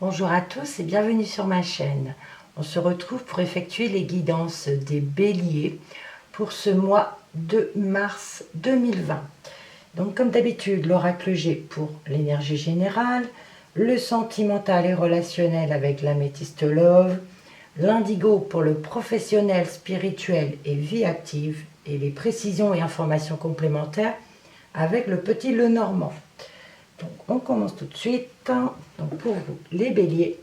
Bonjour à tous et bienvenue sur ma chaîne. On se retrouve pour effectuer les guidances des béliers pour ce mois de mars 2020. Donc comme d'habitude, l'oracle G pour l'énergie générale, le sentimental et relationnel avec l'améthyste Love, l'indigo pour le professionnel, spirituel et vie active, et les précisions et informations complémentaires avec le petit Lenormand. Donc on commence tout de suite. Donc pour vous, les béliers,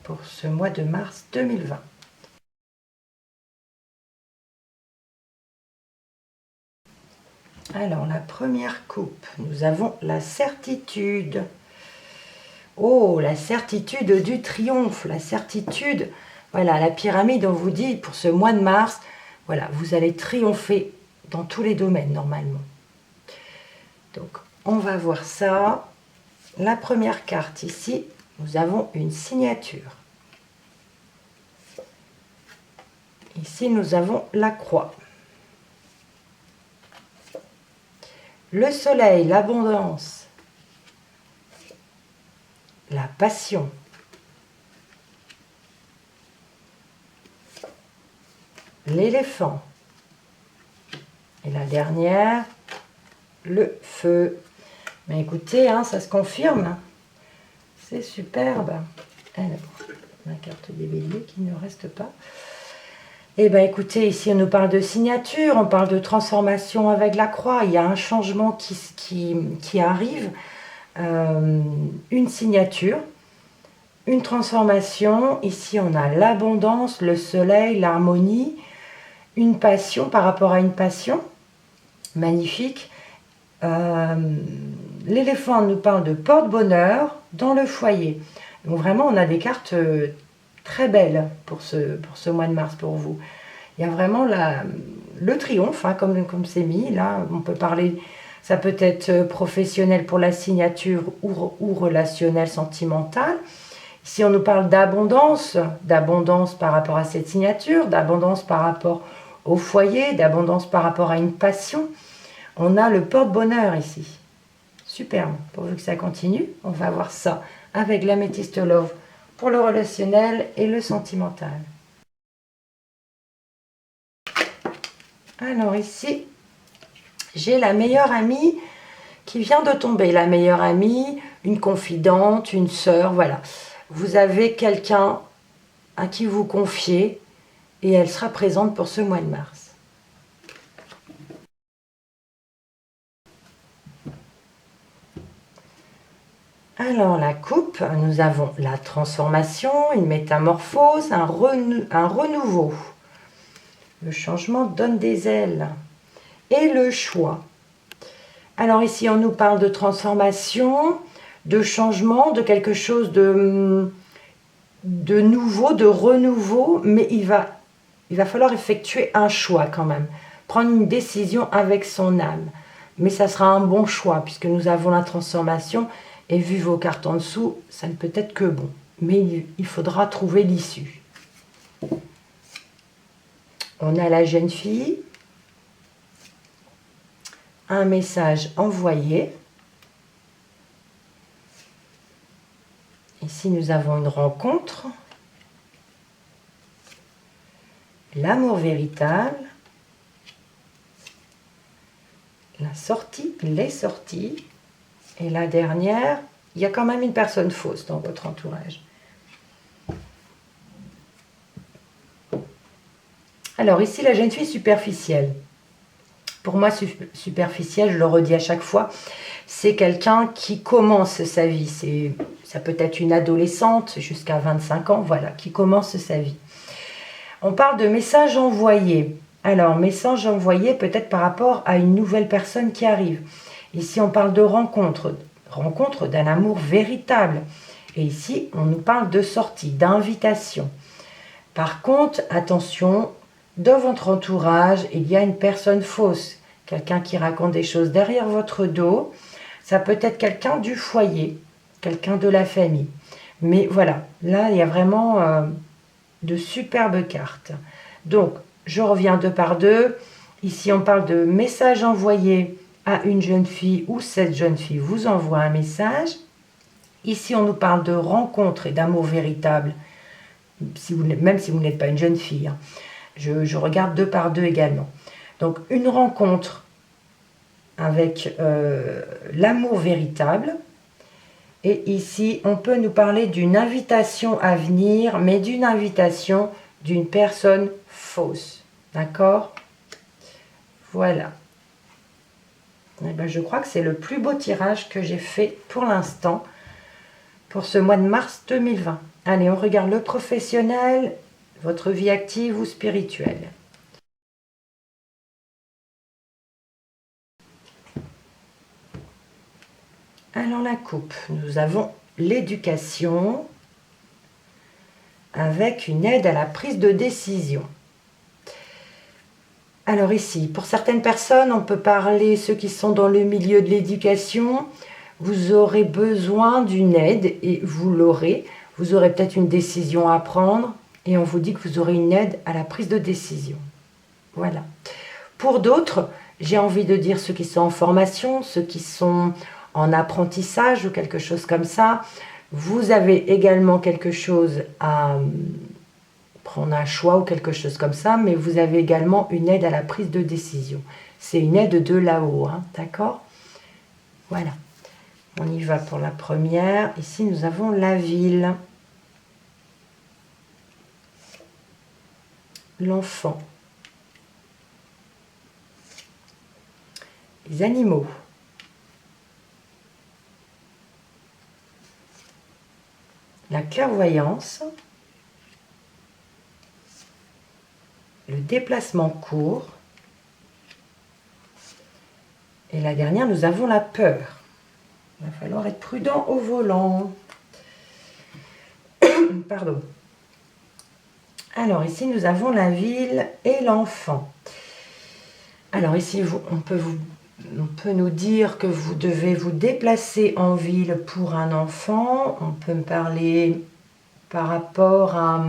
pour ce mois de mars 2020. Alors la première coupe, nous avons la certitude. Oh, la certitude du triomphe, la certitude. Voilà, la pyramide, on vous dit, pour ce mois de mars, voilà, vous allez triompher dans tous les domaines, normalement. Donc, on va voir ça. La première carte ici, nous avons une signature. Ici, nous avons la croix. Le soleil, l'abondance, la passion. L'éléphant. Et la dernière, le feu. Mais écoutez, hein, ça se confirme. C'est superbe. Alors, la carte des béliers qui ne reste pas. Eh bien, écoutez, ici, on nous parle de signature, on parle de transformation avec la croix. Il y a un changement qui arrive. Une signature, une transformation. Ici, on a l'abondance, le soleil, l'harmonie, une passion par rapport à une passion. Magnifique. L'éléphant nous parle de porte-bonheur dans le foyer. Donc vraiment, on a des cartes très belles pour ce mois de mars pour vous. Il y a vraiment le triomphe, hein, comme c'est mis. Là, on peut parler, ça peut être professionnel pour la signature ou relationnel, sentimental. Ici, on nous parle d'abondance par rapport à cette signature, d'abondance par rapport au foyer, d'abondance par rapport à une passion. On a le porte-bonheur ici. Superbe. Pourvu que ça continue, on va voir ça avec l'améthyste Love pour le relationnel et le sentimental. Alors ici, j'ai la meilleure amie qui vient de tomber. La meilleure amie, une confidente, une sœur, voilà. Vous avez quelqu'un à qui vous confiez et elle sera présente pour ce mois de mars. Alors la coupe, nous avons la transformation, une métamorphose, un renouveau. Le changement donne des ailes. Et le choix. Alors ici, on nous parle de transformation, de changement, de quelque chose de nouveau, de renouveau, mais il va falloir effectuer un choix quand même. Prendre une décision avec son âme. Mais ça sera un bon choix, puisque nous avons la transformation. Et vu vos cartes en dessous, ça ne peut être que bon. Mais il faudra trouver l'issue. On a la jeune fille. Un message envoyé. Ici, nous avons une rencontre. L'amour véritable. La sortie, les sorties. Et la dernière, il y a quand même une personne fausse dans votre entourage. Alors ici, la jeune fille superficielle. Pour moi, superficielle, je le redis à chaque fois, c'est quelqu'un qui commence sa vie. Ça peut être une adolescente jusqu'à 25 ans, voilà, qui commence sa vie. On parle de message envoyé. Alors, message envoyé peut-être par rapport à une nouvelle personne qui arrive. Ici, on parle de rencontre d'un amour véritable. Et ici, on nous parle de sortie, d'invitation. Par contre, attention, dans votre entourage, il y a une personne fausse. Quelqu'un qui raconte des choses derrière votre dos. Ça peut être quelqu'un du foyer, quelqu'un de la famille. Mais voilà, là, il y a vraiment de superbes cartes. Donc, je reviens deux par deux. Ici, on parle de message envoyé à une jeune fille ou cette jeune fille vous envoie un message. Ici, on nous parle de rencontre et d'amour véritable, même si vous n'êtes pas une jeune fille. Hein. Je regarde 2 par 2 également. Donc, une rencontre avec l'amour véritable. Et ici, on peut nous parler d'une invitation à venir, mais d'une invitation d'une personne fausse. D'accord? Voilà. Et ben, je crois que c'est le plus beau tirage que j'ai fait pour l'instant, pour ce mois de mars 2020. Allez, on regarde le professionnel, votre vie active ou spirituelle. Alors la coupe, nous avons l'éducation avec une aide à la prise de décision. Alors ici, pour certaines personnes, on peut parler, ceux qui sont dans le milieu de l'éducation, vous aurez besoin d'une aide et vous l'aurez. Vous aurez peut-être une décision à prendre et on vous dit que vous aurez une aide à la prise de décision. Voilà. Pour d'autres, j'ai envie de dire ceux qui sont en formation, ceux qui sont en apprentissage ou quelque chose comme ça, vous avez également quelque chose à prendre, un choix ou quelque chose comme ça, mais vous avez également une aide à la prise de décision. C'est une aide de là-haut, hein, d'accord? Voilà. On y va pour la première. Ici, nous avons la ville. L'enfant. Les animaux. La clairvoyance. Le déplacement court. Et la dernière, nous avons la peur. Il va falloir être prudent au volant. Pardon. Alors ici, nous avons la ville et l'enfant. Alors ici, on peut nous dire que vous devez vous déplacer en ville pour un enfant. On peut me parler par rapport à...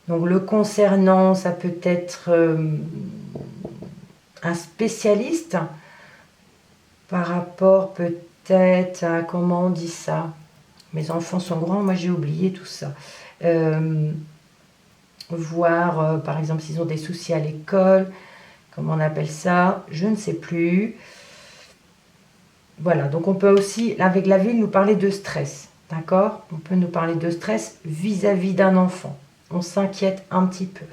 Donc le concernant, ça peut être un spécialiste par rapport peut-être à... Comment on dit ça? Mes enfants sont grands, moi j'ai oublié tout ça. Voir, par exemple, s'ils ont des soucis à l'école, comment on appelle ça, je ne sais plus. Voilà, donc on peut aussi, avec la ville, nous parler de stress, d'accord? On peut nous parler de stress vis-à-vis d'un enfant. On s'inquiète un petit peu.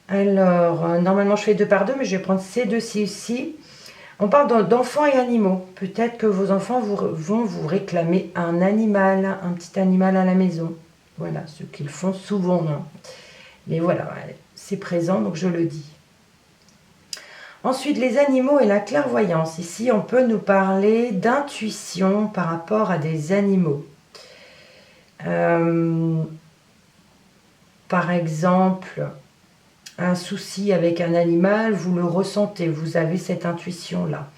Alors, normalement, je fais 2 par 2, mais je vais prendre ces deux-ci aussi. On parle d'enfants et animaux. Peut-être que vos enfants vont vous réclamer un animal, un petit animal à la maison. Voilà, ce qu'ils font souvent. Hein. Mais voilà, c'est présent, donc je le dis. Ensuite, les animaux et la clairvoyance. Ici, on peut nous parler d'intuition par rapport à des animaux. Par exemple, un souci avec un animal, vous le ressentez, vous avez cette intuition-là.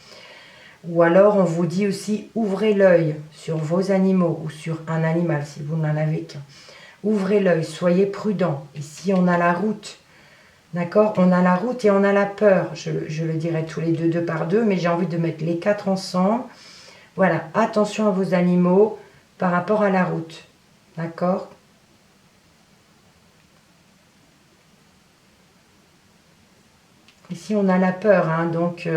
Ou alors, on vous dit aussi, ouvrez l'œil sur vos animaux ou sur un animal, si vous n'en avez qu'un. Ouvrez l'œil, soyez prudent. Ici, on a la route. D'accord? On a la route et on a la peur. Je le dirai tous les deux, 2 par 2, mais j'ai envie de mettre les 4 ensemble. Voilà, attention à vos animaux par rapport à la route. D'accord? Ici, on a la peur, hein, donc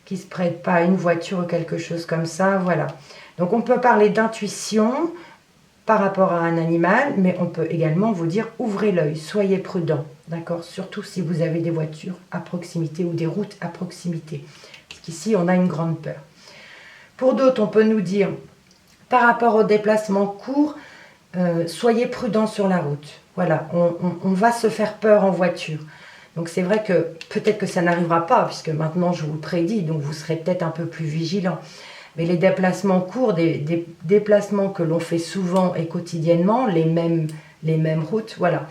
qui ne se prête pas à une voiture ou quelque chose comme ça. Voilà. Donc, on peut parler d'intuition par rapport à un animal, mais on peut également vous dire ouvrez l'œil, soyez prudent, d'accord? Surtout si vous avez des voitures à proximité ou des routes à proximité. Parce qu'ici, on a une grande peur. Pour d'autres, on peut nous dire, par rapport au déplacement court, soyez prudent sur la route. Voilà, on va se faire peur en voiture. Donc c'est vrai que peut-être que ça n'arrivera pas, puisque maintenant je vous le prédis, donc vous serez peut-être un peu plus vigilant. Mais les déplacements courts, des déplacements que l'on fait souvent et quotidiennement, les mêmes routes, voilà.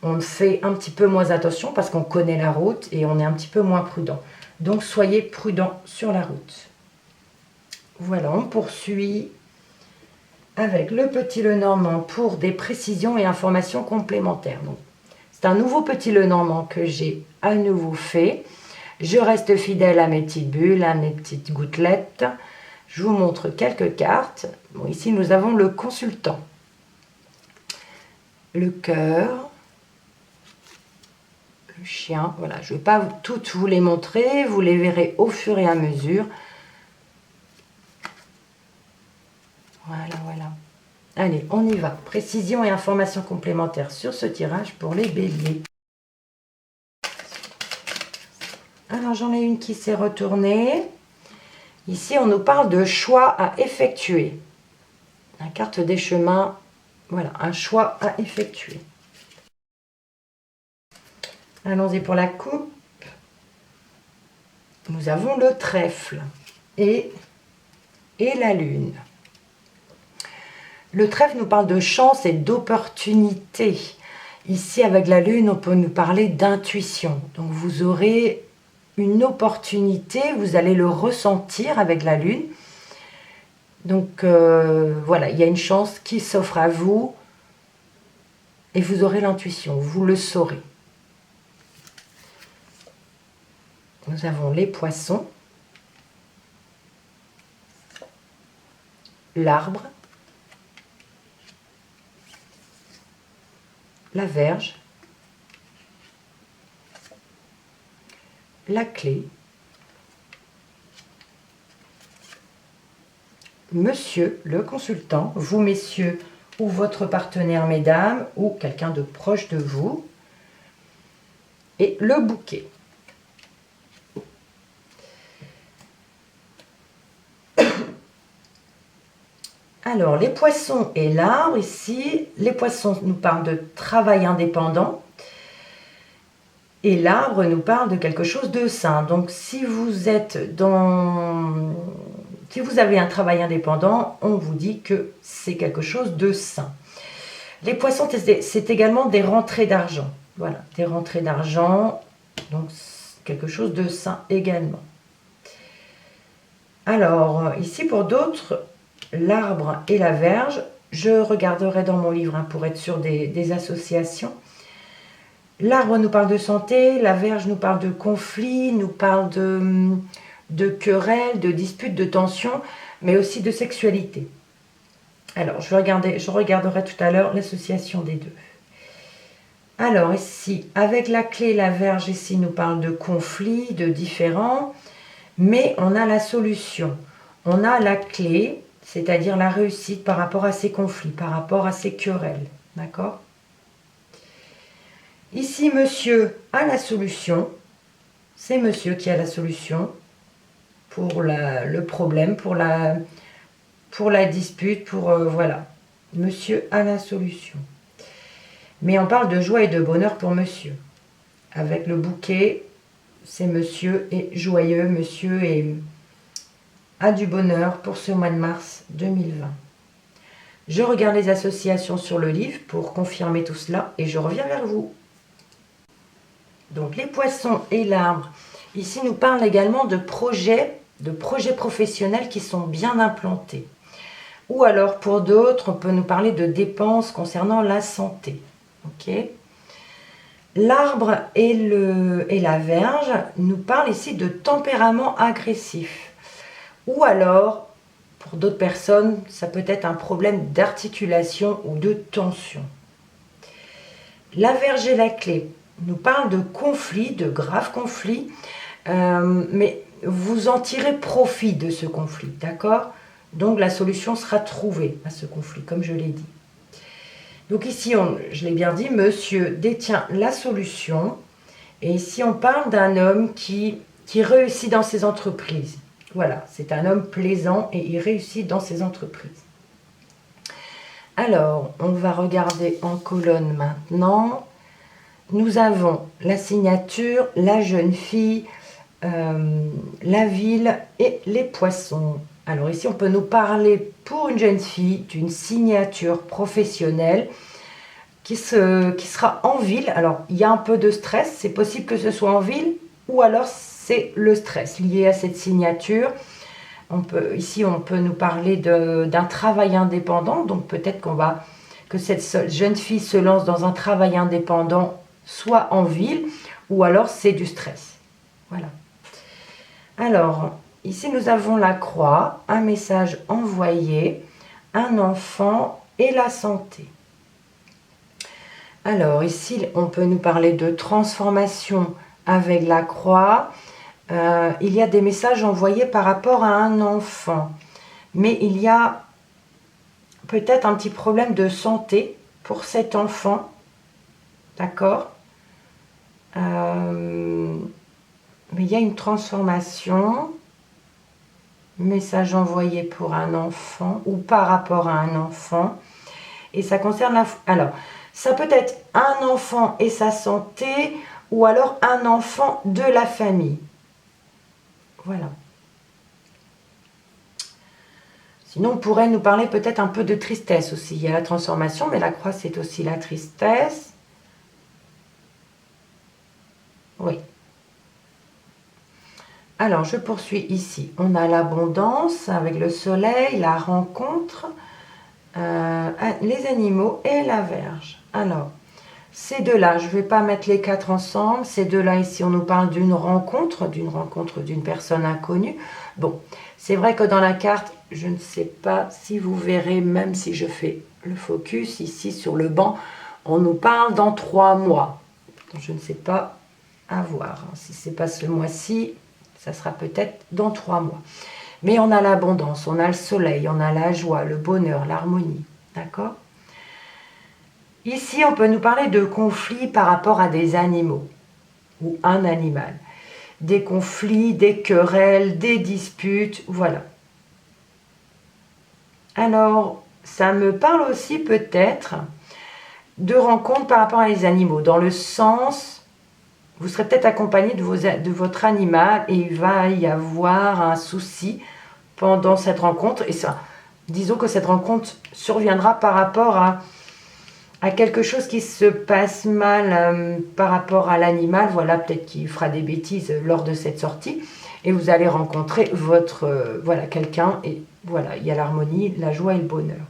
On fait un petit peu moins attention parce qu'on connaît la route et on est un petit peu moins prudent. Donc soyez prudent sur la route. Voilà, on poursuit avec le petit Lenormand pour des précisions et informations complémentaires. Donc, c'est un nouveau petit Lenormand que j'ai à nouveau fait. Je reste fidèle à mes petites bulles, à mes petites gouttelettes. Je vous montre quelques cartes. Bon, ici, nous avons le consultant. Le cœur. Le chien. Voilà, je ne vais pas toutes vous les montrer. Vous les verrez au fur et à mesure. Voilà, voilà. Allez, on y va. Précision et informations complémentaires sur ce tirage pour les béliers. Alors, j'en ai une qui s'est retournée. Ici, on nous parle de choix à effectuer. La carte des chemins, voilà, un choix à effectuer. Allons-y pour la coupe. Nous avons le trèfle et la lune. Le trèfle nous parle de chance et d'opportunité. Ici, avec la lune, on peut nous parler d'intuition. Donc, vous aurez une opportunité, vous allez le ressentir avec la lune. Donc, voilà, il y a une chance qui s'offre à vous et vous aurez l'intuition, vous le saurez. Nous avons les poissons, l'arbre, la Vierge, la clé, monsieur le consultant, vous messieurs ou votre partenaire mesdames ou quelqu'un de proche de vous, et le bouquet. Alors, les poissons et l'arbre, ici, les poissons nous parlent de travail indépendant et l'arbre nous parle de quelque chose de sain. Donc, si vous êtes si vous avez un travail indépendant, on vous dit que c'est quelque chose de sain. Les poissons, c'est également des rentrées d'argent. Voilà, des rentrées d'argent, donc quelque chose de sain également. Alors, ici, pour d'autres, l'arbre et la Vierge, je regarderai dans mon livre pour être sûr des associations. L'arbre nous parle de santé, la Vierge nous parle de conflit, nous parle de querelles, de disputes, de tensions, mais aussi de sexualité. Alors, je regarderai tout à l'heure l'association des deux. Alors, ici, avec la clé, la Vierge, ici, nous parle de conflit, de différends, mais on a la solution. On a la clé, c'est-à-dire la réussite par rapport à ces conflits, par rapport à ces querelles. D'accord ? Ici, monsieur a la solution. C'est monsieur qui a la solution pour le problème, pour la dispute, voilà. Monsieur a la solution. Mais on parle de joie et de bonheur pour monsieur. Avec le bouquet, c'est monsieur est joyeux, monsieur a du bonheur pour ce mois de mars 2020. Je regarde les associations sur le livre pour confirmer tout cela et je reviens vers vous. Donc les poissons et l'arbre, ici nous parlent également de projets professionnels qui sont bien implantés. Ou alors pour d'autres, on peut nous parler de dépenses concernant la santé. Ok ? L'arbre et la Vierge nous parlent ici de tempérament agressif. Ou alors, pour d'autres personnes, ça peut être un problème d'articulation ou de tension. La Vierge et la clé nous parlent de conflits, de graves conflits, mais vous en tirez profit de ce conflit, d'accord ? Donc la solution sera trouvée à ce conflit, comme je l'ai dit. Donc ici, je l'ai bien dit, monsieur détient la solution. Et ici, on parle d'un homme qui réussit dans ses entreprises. Voilà, c'est un homme plaisant et il réussit dans ses entreprises. Alors, on va regarder en colonne maintenant. Nous avons la signature, la jeune fille, la ville et les poissons. Alors ici, on peut nous parler pour une jeune fille d'une signature professionnelle qui sera en ville. Alors, il y a un peu de stress, c'est possible que ce soit en ville ou alors c'est le stress lié à cette signature. Ici, on peut nous parler d'un travail indépendant, donc peut-être que cette jeune fille se lance dans un travail indépendant, soit en ville, ou alors c'est du stress. Voilà. Alors, Ici, nous avons la croix, un message envoyé, un enfant et la santé. Alors, ici, on peut nous parler de transformation avec la croix. Il y a des messages envoyés par rapport à un enfant. Mais il y a peut-être un petit problème de santé pour cet enfant. D'accord? Mais il y a une transformation. Message envoyé pour un enfant ou par rapport à un enfant. Et ça concerne la... Alors, ça peut être un enfant et sa santé ou alors un enfant de la famille. Voilà. Sinon, on pourrait nous parler peut-être un peu de tristesse aussi. Il y a la transformation, mais la croix, c'est aussi la tristesse. Oui. Alors, je poursuis ici. On a l'abondance avec le soleil, la rencontre, les animaux et la Vierge. Alors, ces deux-là, je ne vais pas mettre les quatre ensemble. Ces deux-là, ici, on nous parle d'une rencontre d'une personne inconnue. Bon, c'est vrai que dans la carte, je ne sais pas si vous verrez, même si je fais le focus ici sur le banc, on nous parle dans 3 mois. Donc, je ne sais pas, à voir. Si ce n'est pas ce mois-ci, ça sera peut-être dans 3 mois. Mais on a l'abondance, on a le soleil, on a la joie, le bonheur, l'harmonie. D'accord ? Ici, on peut nous parler de conflits par rapport à des animaux ou un animal. Des conflits, des querelles, des disputes, voilà. Alors, ça me parle aussi peut-être de rencontres par rapport à les animaux, dans le sens, vous serez peut-être accompagné de votre animal et il va y avoir un souci pendant cette rencontre. Et ça, disons que cette rencontre surviendra par rapport à quelque chose qui se passe mal par rapport à l'animal. Voilà, peut-être qu'il fera des bêtises lors de cette sortie. Et vous allez rencontrer voilà, quelqu'un. Et voilà, il y a l'harmonie, la joie et le bonheur.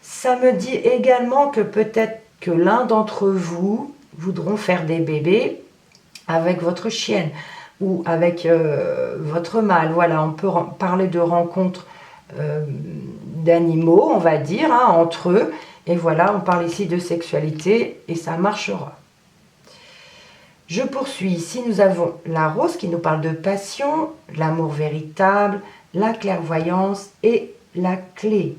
Ça me dit également que peut-être que l'un d'entre vous voudront faire des bébés avec votre chienne ou avec votre mâle. Voilà, on peut parler de rencontres d'animaux, on va dire, hein, entre eux. Et voilà, on parle ici de sexualité et ça marchera. Je poursuis. Ici, nous avons la rose qui nous parle de passion, l'amour véritable, la clairvoyance et la clé.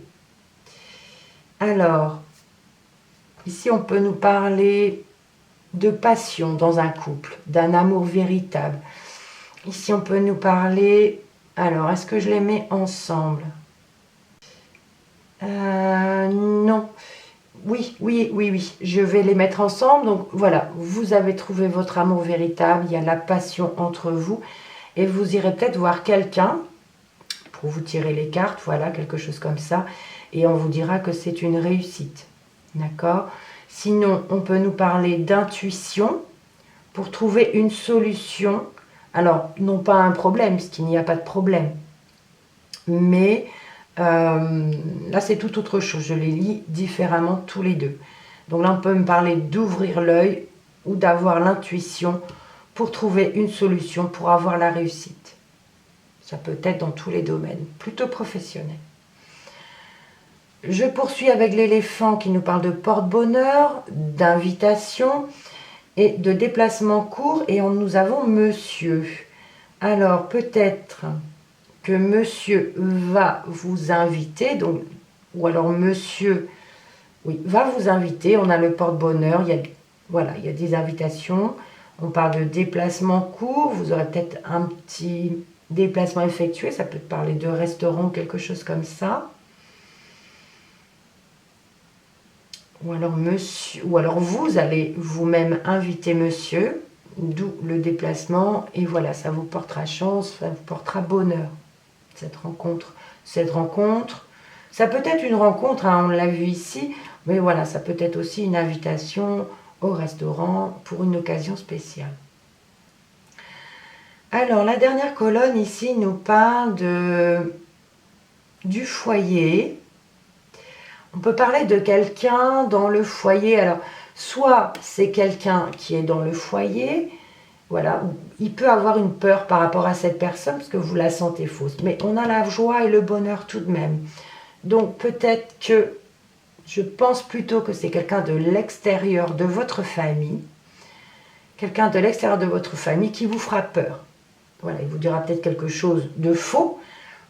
Alors, ici, on peut nous parler de passion dans un couple, d'un amour véritable. Ici, on peut nous parler... Alors, est-ce que je les mets ensemble? Non. Oui, je vais les mettre ensemble. Donc voilà, vous avez trouvé votre amour véritable, il y a la passion entre vous et vous irez peut-être voir quelqu'un pour vous tirer les cartes, voilà, quelque chose comme ça, et on vous dira que c'est une réussite. D'accord? Sinon, on peut nous parler d'intuition pour trouver une solution. Alors, non pas un problème, parce qu'il n'y a pas de problème, mais... là, c'est tout autre chose. Je les lis différemment tous les deux. Donc là, on peut me parler d'ouvrir l'œil ou d'avoir l'intuition pour trouver une solution, pour avoir la réussite. Ça peut être dans tous les domaines, plutôt professionnel. Je poursuis avec l'éléphant qui nous parle de porte-bonheur, d'invitation et de déplacement court. Et nous avons monsieur. Alors, peut-être... que monsieur va vous inviter, donc, ou alors monsieur va vous inviter, on a le porte-bonheur, il y a des invitations, on parle de déplacement court, vous aurez peut-être un petit déplacement effectué, ça peut parler de restaurant, quelque chose comme ça. Ou alors vous allez vous-même inviter monsieur, d'où le déplacement, et voilà, ça vous portera chance, ça vous portera bonheur. Cette rencontre, ça peut être une rencontre, hein, on l'a vu ici, mais voilà, ça peut être aussi une invitation au restaurant pour une occasion spéciale. Alors, la dernière colonne ici nous parle du foyer. On peut parler de quelqu'un dans le foyer. Alors, soit c'est quelqu'un qui est dans le foyer, Voilà, il peut avoir une peur par rapport à cette personne parce que vous la sentez fausse. Mais on a la joie et le bonheur tout de même. Donc peut-être que je pense plutôt que c'est quelqu'un de l'extérieur de votre famille. Quelqu'un de l'extérieur de votre famille qui vous fera peur. Voilà, il vous dira peut-être quelque chose de faux,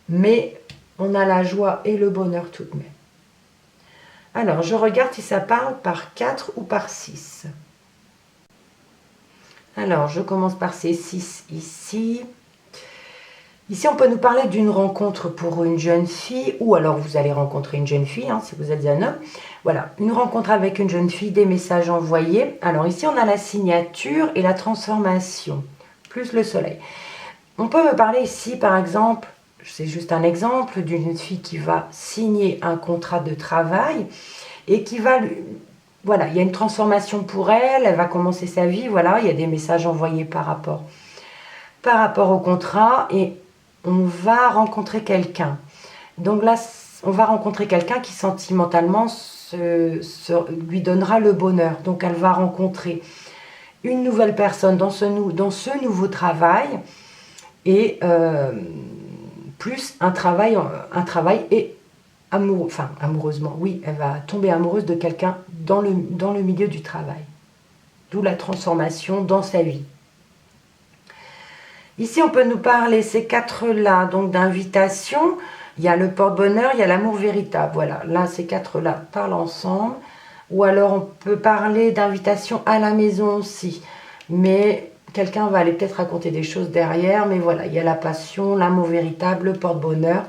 mais on a la joie et le bonheur tout de même. Alors, je regarde si ça parle par 4 ou par 6. Alors, je commence par ces 6 ici. Ici, on peut nous parler d'une rencontre pour une jeune fille, ou alors vous allez rencontrer une jeune fille, si vous êtes un homme. Voilà, une rencontre avec une jeune fille, des messages envoyés. Alors ici, on a la signature et la transformation, plus le soleil. On peut me parler ici, par exemple, c'est juste un exemple, d'une fille qui va signer un contrat de travail et qui va... Voilà, il y a une transformation pour elle, elle va commencer sa vie, voilà, il y a des messages envoyés par rapport au contrat et on va rencontrer quelqu'un. Donc là, on va rencontrer quelqu'un qui sentimentalement lui donnera le bonheur. Donc elle va rencontrer une nouvelle personne dans ce nouveau travail et plus un travail et amoureux, enfin amoureusement, oui, elle va tomber amoureuse de quelqu'un dans le milieu du travail. D'où la transformation dans sa vie. Ici, on peut nous parler, ces 4-là, donc d'invitation. Il y a le porte-bonheur, il y a l'amour véritable. Voilà, là, ces 4-là parlent ensemble. Ou alors, on peut parler d'invitation à la maison aussi. Mais quelqu'un va aller peut-être raconter des choses derrière. Mais voilà, il y a la passion, l'amour véritable, le porte-bonheur,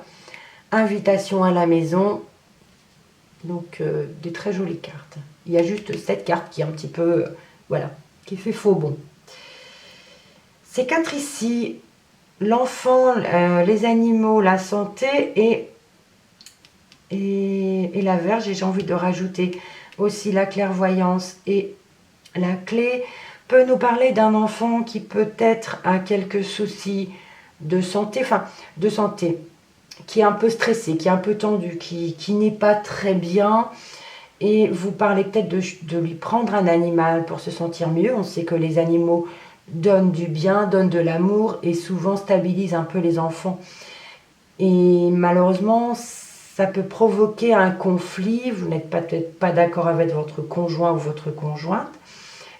invitation à la maison. Donc, des très jolies cartes. Il y a juste cette carte qui est un petit peu, voilà, qui fait faux bon. Ces 4 ici, l'enfant, les animaux, la santé et la Vierge. Et j'ai envie de rajouter aussi la clairvoyance et la clé peut nous parler d'un enfant qui peut-être a quelques soucis de santé, qui est un peu stressé, qui est un peu tendu, qui n'est pas très bien. Et vous parlez peut-être de lui prendre un animal pour se sentir mieux. On sait que les animaux donnent du bien, donnent de l'amour et souvent stabilisent un peu les enfants. Et malheureusement, ça peut provoquer un conflit. Vous n'êtes peut-être pas d'accord avec votre conjoint ou votre conjointe.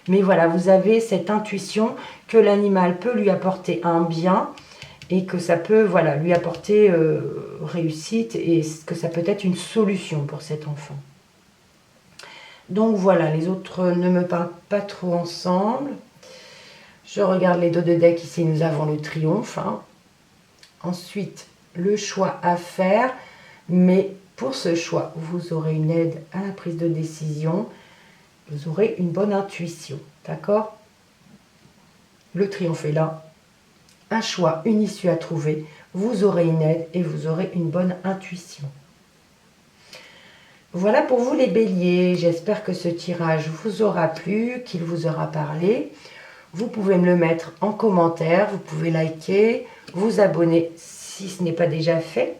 Mais voilà, vous avez cette intuition que l'animal peut lui apporter un bien et que ça peut lui apporter réussite et que ça peut être une solution pour cet enfant. Donc voilà, les autres ne me parlent pas trop ensemble. Je regarde les dos de deck, ici nous avons le triomphe. Ensuite, le choix à faire, mais pour ce choix, vous aurez une aide à la prise de décision, vous aurez une bonne intuition, d'accord? Le triomphe est là, un choix, une issue à trouver, vous aurez une aide et vous aurez une bonne intuition. Voilà pour vous les béliers, j'espère que ce tirage vous aura plu, qu'il vous aura parlé. Vous pouvez me le mettre en commentaire, vous pouvez liker, vous abonner si ce n'est pas déjà fait.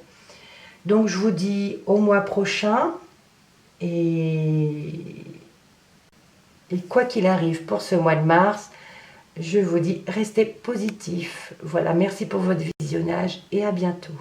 Donc je vous dis au mois prochain et quoi qu'il arrive pour ce mois de mars, je vous dis restez positif. Voilà, merci pour votre visionnage et à bientôt.